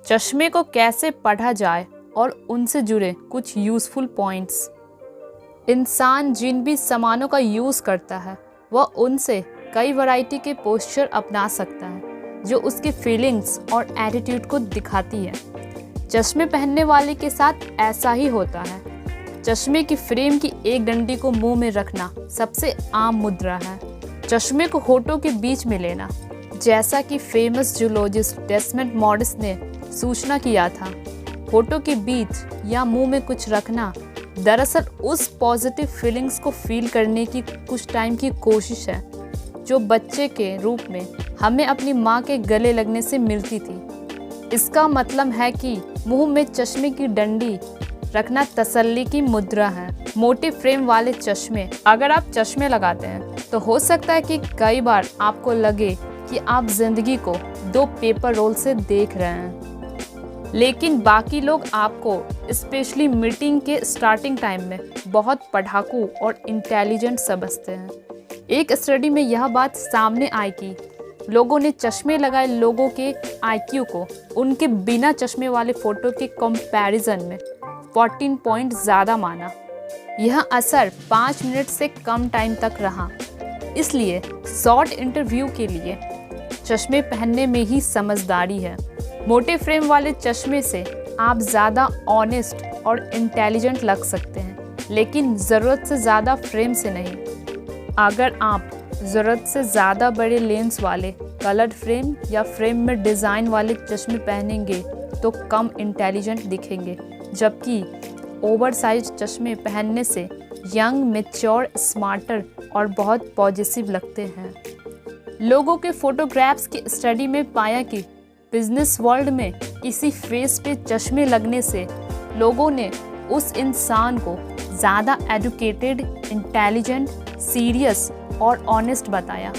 चश्मे को कैसे पढ़ा जाए और उनसे जुड़े कुछ यूज़फुल पॉइंट्स। इंसान जिन भी सामानों का यूज़ करता है वह उनसे कई वैरायटी के पोस्चर अपना सकता है जो उसकी फीलिंग्स और एटीट्यूड को दिखाती है। चश्मे पहनने वाले के साथ ऐसा ही होता है। चश्मे की फ्रेम की एक डंडी को मुंह में रखना सबसे आम मुद्रा है। चश्मे को होठों के बीच में लेना, जैसा कि फेमस जूलॉजिस्ट डेसमंड मॉरिस ने सूचना किया था। होठों के बीच या मुंह में कुछ रखना दरअसल उस पॉजिटिव फीलिंग्स को फील करने की कुछ टाइम की कोशिश है जो बच्चे के रूप में हमें अपनी माँ के गले लगने से मिलती थी। इसका मतलब है कि मुंह में चश्मे की डंडी रखना तसल्ली की मुद्रा है। मोटे फ्रेम वाले चश्मे, अगर आप चश्मे लगाते हैं तो हो सकता है कि कई बार आपको लगे कि आप जिंदगी को 2 पेपर रोल से देख रहे हैं, लेकिन बाकी लोग आपको स्पेशली मीटिंग के स्टार्टिंग टाइम में बहुत पढ़ाकू और इंटेलिजेंट समझते हैं। एक स्टडी में यह बात सामने आई कि लोगों ने चश्मे लगाए लोगों के आईक्यू को उनके बिना चश्मे वाले फोटो के कंपैरिजन में 14 पॉइंट ज़्यादा माना। यह असर 5 मिनट से कम टाइम तक रहा। इसलिए शॉर्ट इंटरव्यू के लिए चश्मे पहनने में ही समझदारी है। मोटे फ्रेम वाले चश्मे से आप ज़्यादा ऑनेस्ट और इंटेलिजेंट लग सकते हैं, लेकिन ज़रूरत से ज़्यादा फ्रेम से नहीं। अगर आप ज़रूरत से ज़्यादा बड़े लेंस वाले कलर्ड फ्रेम या फ्रेम में डिज़ाइन वाले चश्मे पहनेंगे तो कम इंटेलिजेंट दिखेंगे, जबकि ओवरसाइज चश्मे पहनने से यंग, मैच्योर, स्मार्टर और बहुत पॉजिटिव लगते हैं। लोगों के फोटोग्राफ्स की स्टडी में पाया कि बिजनेस वर्ल्ड में किसी फेस पे चश्मे लगने से लोगों ने उस इंसान को ज़्यादा एजुकेटेड, इंटेलिजेंट, सीरियस और ऑनेस्ट बताया।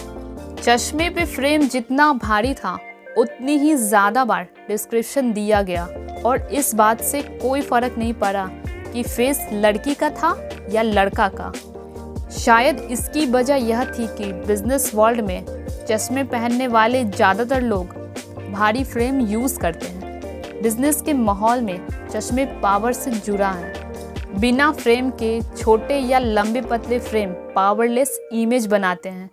चश्मे पे फ्रेम जितना भारी था उतनी ही ज़्यादा बार डिस्क्रिप्शन दिया गया और इस बात से कोई फ़र्क नहीं पड़ा कि फेस लड़की का था या लड़का का। शायद इसकी वजह यह थी कि बिजनेस वर्ल्ड में चश्मे पहनने वाले ज़्यादातर लोग भारी फ्रेम यूज़ करते हैं। बिजनेस के माहौल में चश्मे पावर से जुड़ा है। बिना फ्रेम के छोटे या लंबे पतले फ्रेम पावरलेस इमेज बनाते हैं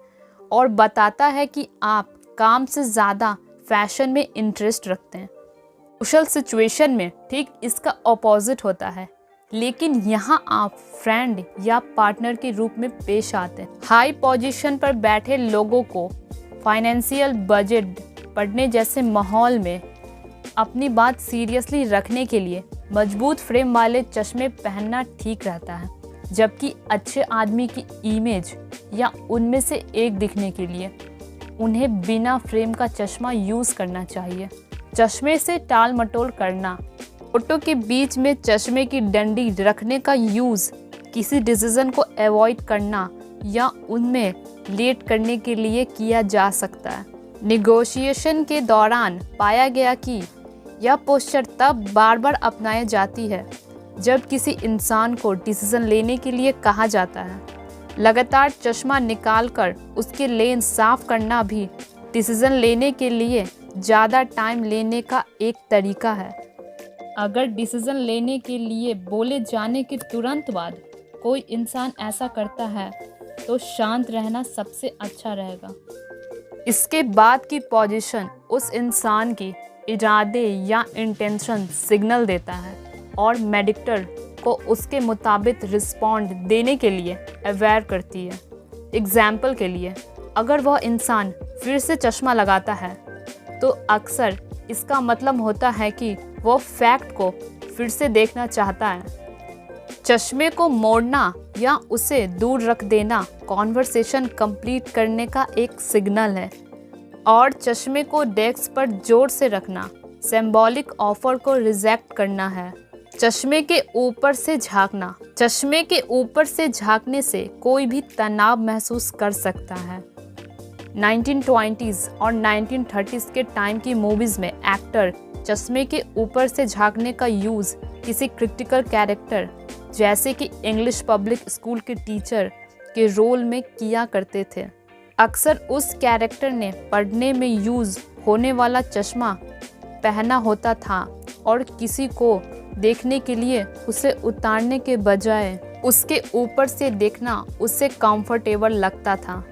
और बताता है कि आप काम से ज़्यादा फैशन में इंटरेस्ट रखते हैं। सोशल सिचुएशन में ठीक इसका ऑपोजिट होता है, लेकिन यहाँ आप फ्रेंड या पार्टनर के रूप में पेश आते हैं। हाई पोजीशन पर बैठे लोगों को फाइनेंशियल बजट पढ़ने जैसे माहौल में अपनी बात सीरियसली रखने के लिए मजबूत फ्रेम वाले चश्मे पहनना ठीक रहता है, जबकि अच्छे आदमी की इमेज या उनमें से एक दिखने के लिए उन्हें बिना फ्रेम का चश्मा यूज़ करना चाहिए। चश्मे से टाल मटोल करना, फोटो के बीच में चश्मे की डंडी रखने का यूज़ किसी डिसीजन को अवॉइड करना या उनमें लेट करने के लिए किया जा सकता है। निगोशिएशन के दौरान पाया गया कि यह पोस्चर तब बार बार अपनाई जाती है जब किसी इंसान को डिसीजन लेने के लिए कहा जाता है। लगातार चश्मा निकालकर उसके लेंस साफ करना भी डिसीजन लेने के लिए ज़्यादा टाइम लेने का एक तरीका है। अगर डिसीजन लेने के लिए बोले जाने के तुरंत बाद कोई इंसान ऐसा करता है तो शांत रहना सबसे अच्छा रहेगा। इसके बाद की पोजीशन उस इंसान की इरादे या इंटेंशन सिग्नल देता है और मेडिक्टर को उसके मुताबिक रिस्पॉन्ड देने के लिए अवेयर करती है। एग्जाम्पल के लिए, अगर वह इंसान फिर से चश्मा लगाता है तो अक्सर इसका मतलब होता है कि वह फैक्ट को फिर से देखना चाहता है। चश्मे को मोड़ना या उसे दूर रख देना कॉन्वर्सेशन कंप्लीट करने का एक सिग्नल है, और चश्मे को डेस्क पर जोर से रखना सिंबॉलिक ऑफर को रिजेक्ट करना है। चश्मे के ऊपर से झांकना, चश्मे के ऊपर से झांकने से कोई भी तनाव महसूस कर सकता है। 1920s और 1930s के टाइम की मूवीज़ में एक्टर चश्मे के ऊपर से झांकने का यूज़ किसी क्रिटिकल कैरेक्टर जैसे कि इंग्लिश पब्लिक स्कूल के टीचर के रोल में किया करते थे। अक्सर उस कैरेक्टर ने पढ़ने में यूज़ होने वाला चश्मा पहना होता था और किसी को देखने के लिए उसे उतारने के बजाय उसके ऊपर से देखना उससे कंफर्टेबल लगता था।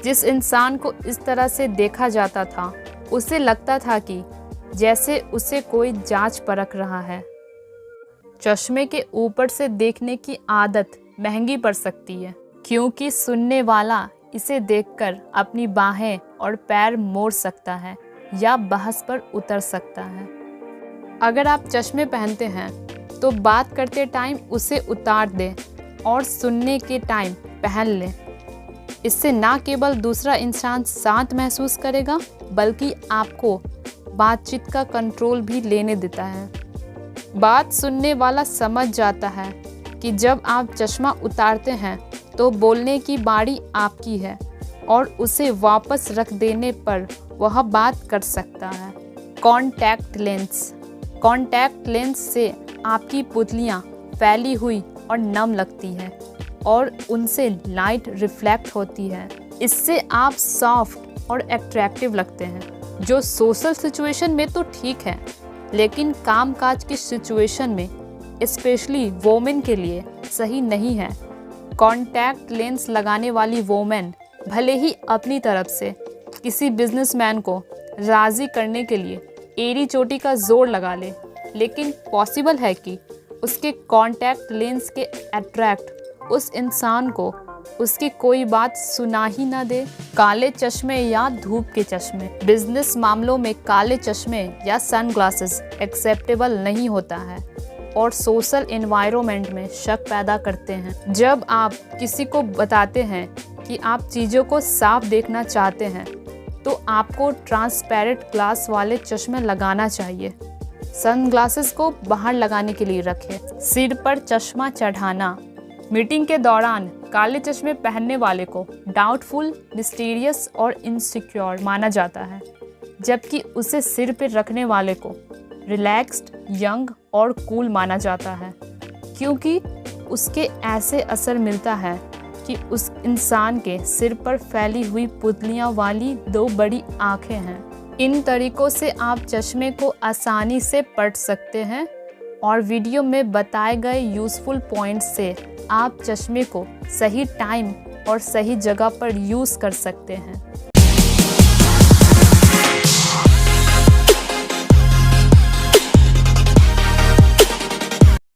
जिस इंसान को इस तरह से देखा जाता था उसे लगता था कि जैसे उसे कोई जांच परख रहा है। चश्मे के ऊपर से देखने की आदत महंगी पड़ सकती है, क्योंकि सुनने वाला इसे देखकर अपनी बाहें और पैर मोड़ सकता है या बहस पर उतर सकता है। अगर आप चश्मे पहनते हैं तो बात करते टाइम उसे उतार दें और सुनने के टाइम पहन लें। इससे ना केवल दूसरा इंसान शांत महसूस करेगा बल्कि आपको बातचीत का कंट्रोल भी लेने देता है। बात सुनने वाला समझ जाता है कि जब आप चश्मा उतारते हैं तो बोलने की बारी आपकी है और उसे वापस रख देने पर वह बात कर सकता है। Contact lens. कॉन्टैक्ट लेंस से आपकी पुतलियाँ फैली हुई और नम लगती है और उनसे लाइट रिफ्लेक्ट होती है। इससे आप सॉफ्ट और अट्रैक्टिव लगते हैं, जो सोशल सिचुएशन में तो ठीक है, लेकिन कामकाज की सिचुएशन में स्पेशली वोमेन के लिए सही नहीं है। कॉन्टैक्ट लेंस लगाने वाली वोमेन भले ही अपनी तरफ से किसी बिजनेसमैन को राज़ी करने के लिए एड़ी चोटी का जोर लगा ले, लेकिन पॉसिबल है कि उसके कॉन्टैक्ट लेंस के अट्रैक्ट उस इंसान को उसकी कोई बात सुना ही ना दे। काले चश्मे या धूप के चश्मे। बिजनेस मामलों में काले चश्मे या सनग्लासेस एक्सेप्टेबल नहीं होता है और सोशल एनवायरनमेंट में शक पैदा करते हैं। जब आप किसी को बताते हैं कि आप चीज़ों को साफ देखना चाहते हैं तो आपको ट्रांसपेरेंट ग्लास वाले चश्मे लगाना चाहिए। सनग्लासेस को बाहर लगाने के लिए रखें। सिर पर चश्मा चढ़ाना। मीटिंग के दौरान काले चश्मे पहनने वाले को डाउटफुल, मिस्टीरियस और इनसिक्योर माना जाता है, जबकि उसे सिर पर रखने वाले को रिलैक्स्ड, यंग और कूल माना जाता है, क्योंकि उसके ऐसे असर मिलता है कि उस इंसान के सिर पर फैली हुई पुतलियां वाली दो बड़ी आंखें हैं। इन तरीकों से आप चश्मे को आसानी से पढ़ सकते हैं और वीडियो में बताए गए यूज़फुल पॉइंट्स से आप चश्मे को सही टाइम और सही जगह पर यूज़ कर सकते हैं।